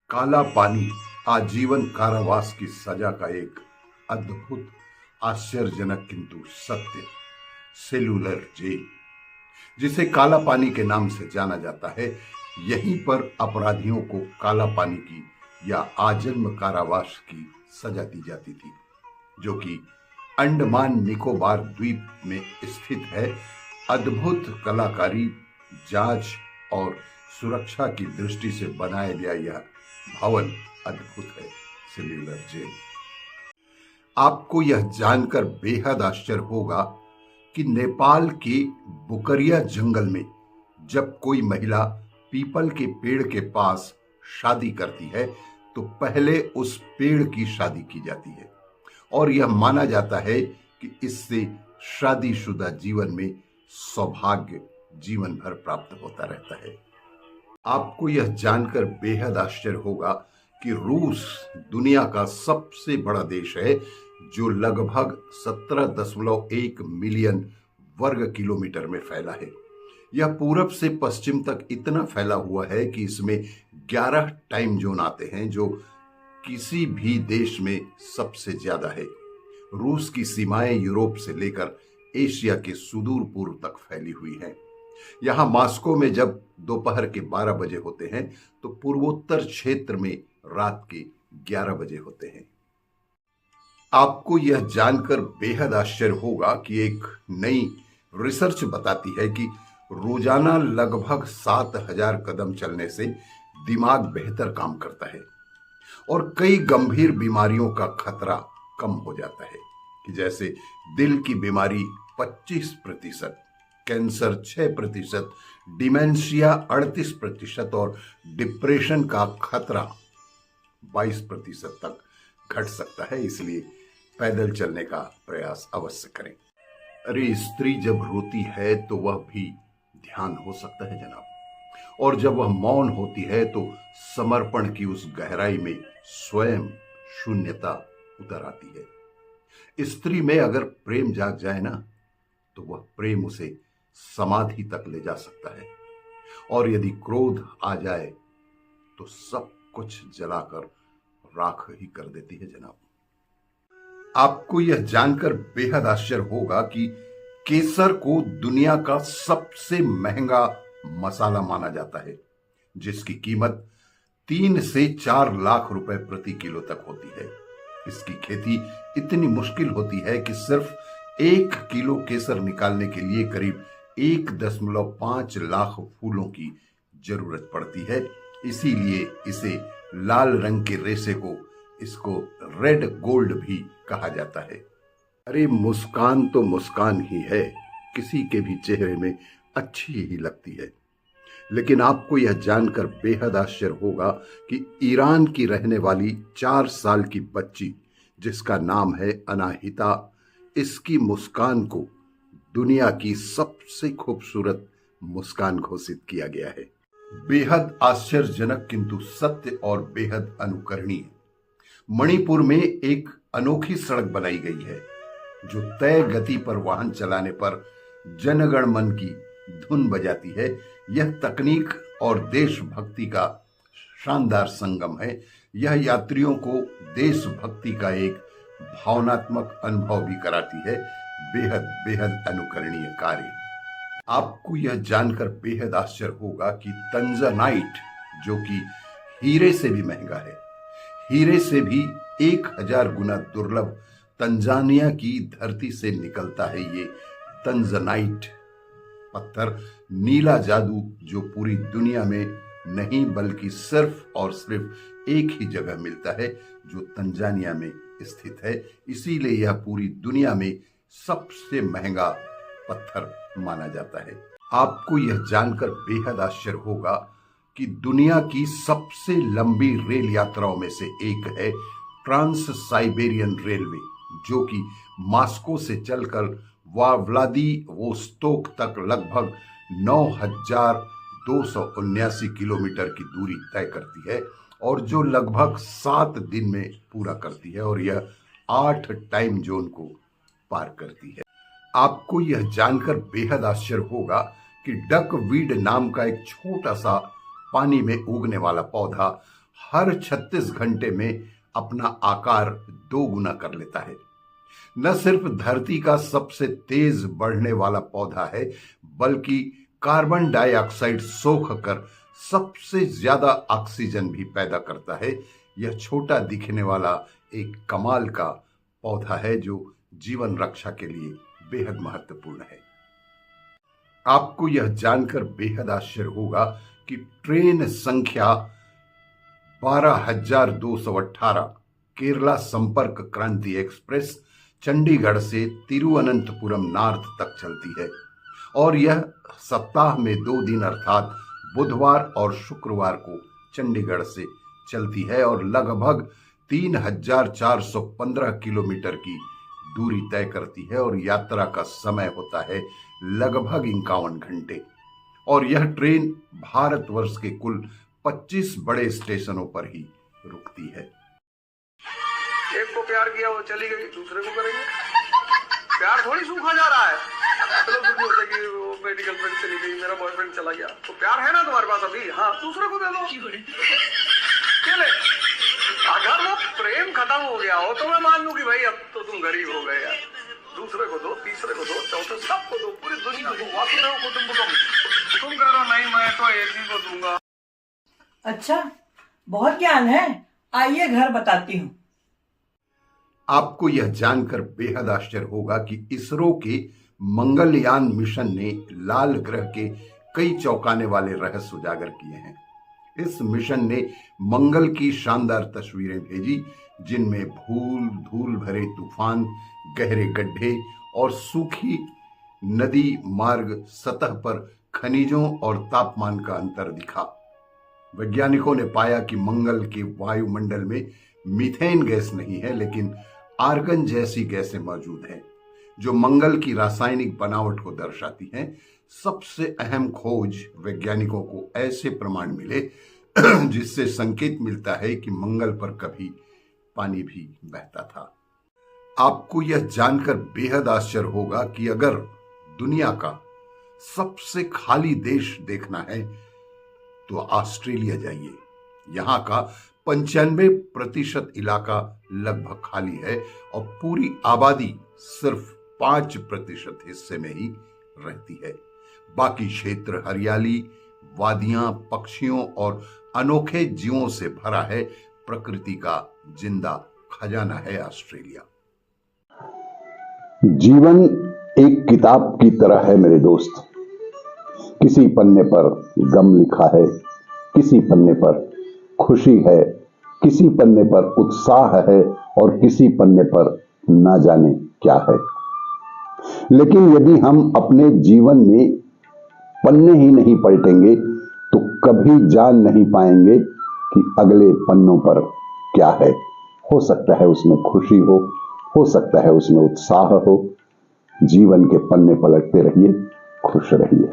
काला पानी आजीवन कारावास की सजा का एक अद्भुत, आश्चर्यजनक किंतु सत्य सेलुलर जेल, जिसे काला पानी के नाम से जाना जाता है। यहीं पर अपराधियों को काला पानी की या आजन्म कारावास की सजा दी जाती थी, जो कि अंडमान निकोबार द्वीप में स्थित है। अद्भुत कलाकारी, जांच और सुरक्षा की दृष्टि से बनाया गया यह भवन अद्भुत है, सेल्यूलर जेल। आपको यह जानकर बेहद आश्चर्य होगा कि नेपाल के बुकरिया जंगल में जब कोई महिला पीपल के पेड़ के पास शादी करती है तो पहले उस पेड़ की शादी की जाती है और यह माना जाता है कि इससे शादीशुदा जीवन में सौभाग्य जीवन भर प्राप्त होता रहता है। आपको यह जानकर बेहद आश्चर्य होगा कि रूस दुनिया का सबसे बड़ा देश है, जो लगभग 17.1 मिलियन वर्ग किलोमीटर में फैला है। यह पूरब से पश्चिम तक इतना फैला हुआ है कि इसमें 11 टाइम जोन आते हैं, जो किसी भी देश में सबसे ज्यादा है। रूस की सीमाएं यूरोप से लेकर एशिया के सुदूर पूर्व तक फैली हुई हैं। यहां मॉस्को में जब दोपहर के 12 बजे होते हैं तो पूर्वोत्तर क्षेत्र में रात के 11 बजे होते हैं। आपको यह जानकर बेहद आश्चर्य होगा कि एक नई रिसर्च बताती है कि रोजाना लगभग 7,000 कदम चलने से दिमाग बेहतर काम करता है और कई गंभीर बीमारियों का खतरा कम हो जाता है, कि जैसे दिल की बीमारी 25%, कैंसर 6%, डिमेंशिया 38% और डिप्रेशन का खतरा 22% तक घट सकता है। इसलिए पैदल चलने का प्रयास अवश्य करें। अरे, स्त्री जब रोती है तो वह भी ध्यान हो सकता है जनाब, और जब वह मौन होती है तो समर्पण की उस गहराई में स्वयं शून्यता उतर आती है। स्त्री में अगर प्रेम जाग जाए ना, तो वह प्रेम उसे समाधि तक ले जा सकता है, और यदि क्रोध आ जाए तो सब कुछ जलाकर राख ही कर देती है जनाब। आपको यह जानकर बेहद आश्चर्य होगा कि केसर को दुनिया का सबसे महंगा मसाला माना जाता है, जिसकी कीमत 3 से 4 लाख रुपए प्रति किलो तक होती है। इसकी खेती इतनी मुश्किल होती है कि सिर्फ 1 किलो केसर निकालने के लिए करीब 1.5 लाख फूलों की जरूरत पड़ती है। इसीलिए इसे लाल रंग के रेशे को इसको रेड गोल्ड भी कहा जाता है। अरे, मुस्कान तो मुस्कान ही है, किसी के भी चेहरे में अच्छी ही लगती है। लेकिन आपको यह जानकर बेहद आश्चर्य होगा कि ईरान की रहने वाली 4 साल की बच्ची, जिसका नाम है अनाहिता, इसकी मुस्कान को दुनिया की सबसे खूबसूरत मुस्कान घोषित किया गया है। बेहद आश्चर्यजनक किंतु सत्य और बेहद अनुकरणीय, मणिपुर में एक अनोखी सड़क बनाई गई है, जो तय गति पर वाहन चलाने पर जनगण मन की धुन बजाती है। यह तकनीक और देशभक्ति का शानदार संगम है। यह यात्रियों को देशभक्ति का एक भावनात्मक अनुभव भी कराती है। बेहद बेहद अनुकरणीय कार्य। आपको यह जानकर बेहद आश्चर्य होगा कि तंजानाइट, जो कि हीरे से भी महंगा है, हीरे से भी 1000 गुना दुर्लभ तंजानिया की धरती से निकलता है। ये तंजानाइट पत्थर नीला जादू, जो पूरी दुनिया में नहीं बल्कि सिर्फ और सिर्फ एक ही जगह मिलता है, जो तंजानिया में स्थित है। इसीलिए यह पूरी दुनिया में सबसे महंगा पत्थर माना जाता है। आपको यह जानकर बेहद आश्चर्य होगा कि दुनिया की सबसे लंबी रेल यात्राओं में से एक है ट्रांस साइबेरियन रेलवे, जो कि मॉस्को से चलकर व्लादिवोस्तोक तक लगभग 9,279 किलोमीटर की दूरी तय करती है, और जो लगभग 7 दिन में पूरा करती है, और यह 8 टाइम जोन को पार करती है। आपको यह जानकर बेहद आश्चर्य होगा कि डकवीड नाम का एक छोटा सा पानी में उगने वाला पौधा हर 36 घंटे में अपना आकार 2 गुना कर लेता है। न सिर्फ धरती का सबसे तेज बढ़ने वाला पौधा है, बल्कि कार्बन डाइऑक्साइड सोख कर सबसे ज्यादा ऑक्सीजन भी पैदा करता है। यह छोटा दिखने वाला एक कमाल का पौधा है जो जीवन रक्षा के लिए बेहद महत्वपूर्ण है। आपको यह जानकर बेहद आश्चर्य होगा कि ट्रेन संख्या 12,218 केरला संपर्क क्रांति एक्सप्रेस चंडीगढ़ से तिरुवनंतपुरम नॉर्थ तक चलती है और यह सप्ताह में 2 दिन अर्थात बुधवार और शुक्रवार को चंडीगढ़ से चलती है और लगभग 3,415 किलोमीटर की दूरी तय करती है और यात्रा का समय होता है लगभग 51 घंटे। और यह ट्रेन भारतवर्ष के कुल 25 बड़े स्टेशनों पर ही रुकती है। एक को प्यार किया वो चली गई, दूसरे को करेंगे। प्यार थोड़ी सूखा जा रहा है। चलो दुखी होता है कि वो मेरी गर्लफ्रेंड चली गई, मेरा बॉयफ्रेंड चला गया, तो प्यार है ना तुम्हारे पास अभी? हाँ, दूसरे को दे दो। चले अगर वो प्रेम खत्म हो गया हो तो मैं मान लूं कि भाई अब तो तुम गरीब हो गए यार। दूसरे को दो, तीसरे को दो, चौथे सबको दो, पूरी दुनिया को। वासुदेव कुटुंबकम। तुम कह रहे हो नहीं, मैं तो एक ही को दूंगा। अच्छा, बहुत ज्ञान है, आइए घर बताती हूँ। आपको यह जानकर बेहद आश्चर्य होगा कि इसरो के मंगलयान मिशन ने लाल ग्रह के कई चौंकाने वाले रहस्य उजागर किए हैं। इस मिशन ने मंगल की शानदार तस्वीरें भेजी, जिनमें धूल भरे तूफान, गहरे गड्ढे और सूखी नदी मार्ग, सतह पर खनिजों और तापमान का अंतर दिखा। वैज्ञानिकों ने पाया कि मंगल के वायुमंडल में मीथेन गैस नहीं है, लेकिन आर्गन जैसी गैसें मौजूद हैं, जो मंगल की रासायनिक बनावट को दर्शाती हैं। सबसे अहम खोज वैज्ञानिकों को ऐसे प्रमाण मिले जिससे संकेत मिलता है कि मंगल पर कभी पानी भी बहता था। आपको यह जानकर बेहद आश्चर्य होगा कि अगर दुनिया का सबसे खाली देश देखना है तो ऑस्ट्रेलिया जाइए। यहाँ का 95% इलाका लगभग खाली है और पूरी आबादी सिर्फ 5% हिस्से में ही रहती है। बाकी क्षेत्र हरियाली, वादियां, पक्षियों और अनोखे जीवों से भरा है। प्रकृति का जिंदा खजाना है ऑस्ट्रेलिया। जीवन एक किताब की तरह है मेरे दोस्त। किसी पन्ने पर गम लिखा है, किसी पन्ने पर खुशी है, किसी पन्ने पर उत्साह है और किसी पन्ने पर ना जाने क्या है। लेकिन यदि हम अपने जीवन में पन्ने ही नहीं पलटेंगे तो कभी जान नहीं पाएंगे कि अगले पन्नों पर क्या है। हो सकता है उसमें खुशी हो सकता है उसमें उत्साह हो। जीवन के पन्ने पलटते रहिए, खुश रहिए।